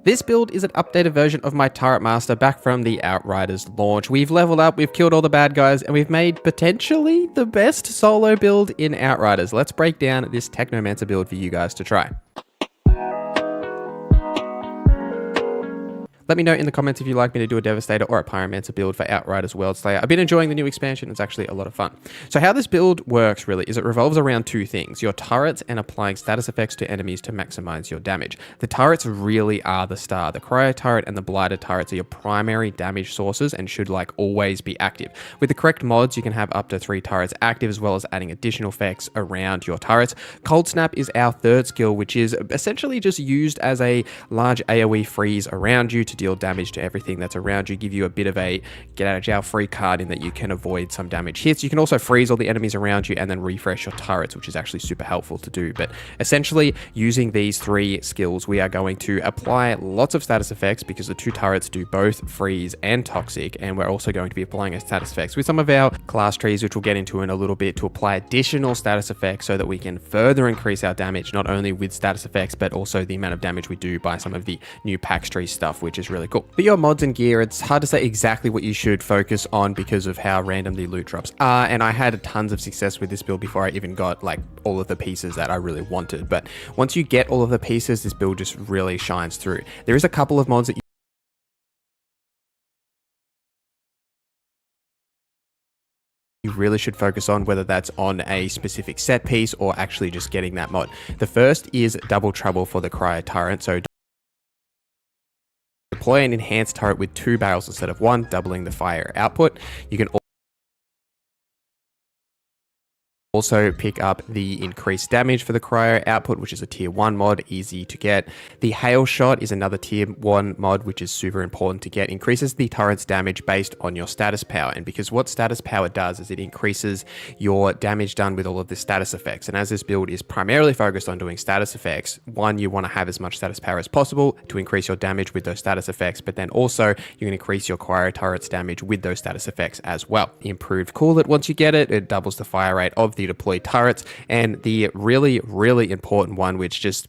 This build is an updated version of my Turret Master back from the Outriders launch. We've leveled up, we've killed all the bad guys, and we've made potentially the best solo build in Outriders. Let's break down this Technomancer build for you guys to try. Let me know in the comments if you'd like me to do a Devastator or a Pyromancer build for Outriders World Slayer. I've been enjoying the new expansion. It's actually a lot of fun. So how this build works really is it revolves around two things: your turrets and applying status effects to enemies to maximize your damage. The turrets really are the star. The Cryo turret and the Blighter turrets are your primary damage sources and should always be active. With the correct mods, you can have up to 3 turrets active as well as adding additional effects around your turrets. Cold Snap is our third skill, which is essentially just used as a large AoE freeze around you to deal damage to everything that's around you, give you a bit of a get out of jail free card in that you can avoid some damage hits. You can also freeze all the enemies around you and then refresh your turrets, which is actually super helpful to do. But essentially, using these 3 skills, we are going to apply lots of status effects because the 2 turrets do both freeze and toxic, and we're also going to be applying a status effects with some of our class trees, which we'll get into in a little bit, to apply additional status effects so that we can further increase our damage, not only with status effects but also the amount of damage we do by some of the new packs tree stuff, which is really cool. For your mods and gear, it's hard to say exactly what you should focus on because of how random the loot drops are, and I had tons of success with this build before I even got all of the pieces that I really wanted. But once you get all of the pieces, this build just really shines through. There is a couple of mods that you really should focus on, whether that's on a specific set piece or actually just getting that mod. The first is Double Trouble for the Cryo turret. So deploy an enhanced turret with 2 barrels instead of 1, doubling the fire output. You can also pick up the increased damage for the Cryo output, which is a tier 1 mod, easy to get. The Hail Shot is another tier 1 mod, which is super important to get. Increases the turret's damage based on your status power, and because what status power does is it increases your damage done with all of the status effects. And as this build is primarily focused on doing status effects, one, you want to have as much status power as possible to increase your damage with those status effects, but then also you can increase your Cryo turret's damage with those status effects as well. The improved Coolet, once you get it, it doubles the fire rate of the deployed turrets, and the really important one, which just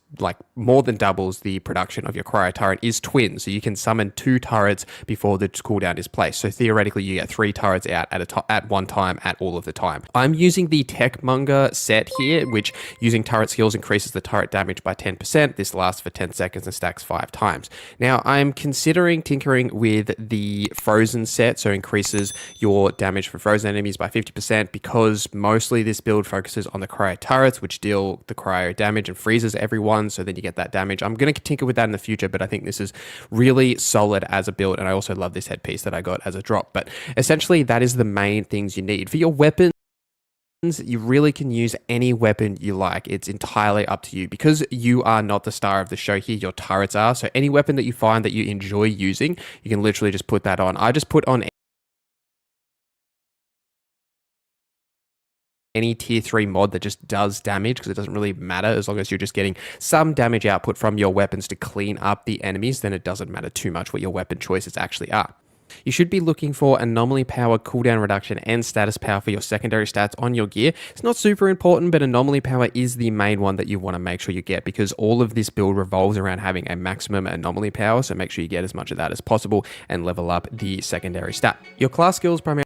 more than doubles the production of your Cryo turret, is Twin. So you can summon 2 turrets before the cooldown is placed. So theoretically you get 3 turrets out at one time at all of the time. I'm using the Techmonger set here, which using turret skills increases the turret damage by 10%. This lasts for 10 seconds and stacks 5 times. Now I'm considering tinkering with the Frozen set, so increases your damage for frozen enemies by 50%, because mostly this build focuses on the Cryo turrets, which deal the Cryo damage and freezes everyone, so then you get that damage. I'm going to tinker with that in the future, but I think this is really solid as a build, and I also love this headpiece that I got as a drop. But essentially that is the main things you need. For your weapons, you really can use any weapon you like. It's entirely up to you. Because you are not the star of the show here, your turrets are, so any weapon that you find that you enjoy using, you can literally just put that on. I just put on any tier 3 mod that just does damage, because it doesn't really matter as long as you're just getting some damage output from your weapons to clean up the enemies. Then it doesn't matter too much what your weapon choices actually are. You should be looking for anomaly power, cooldown reduction, and status power for your secondary stats on your gear. It's not super important, but anomaly power is the main one that you want to make sure you get, because all of this build revolves around having a maximum anomaly power, so make sure you get as much of that as possible and level up the secondary stat. Your class skills primarily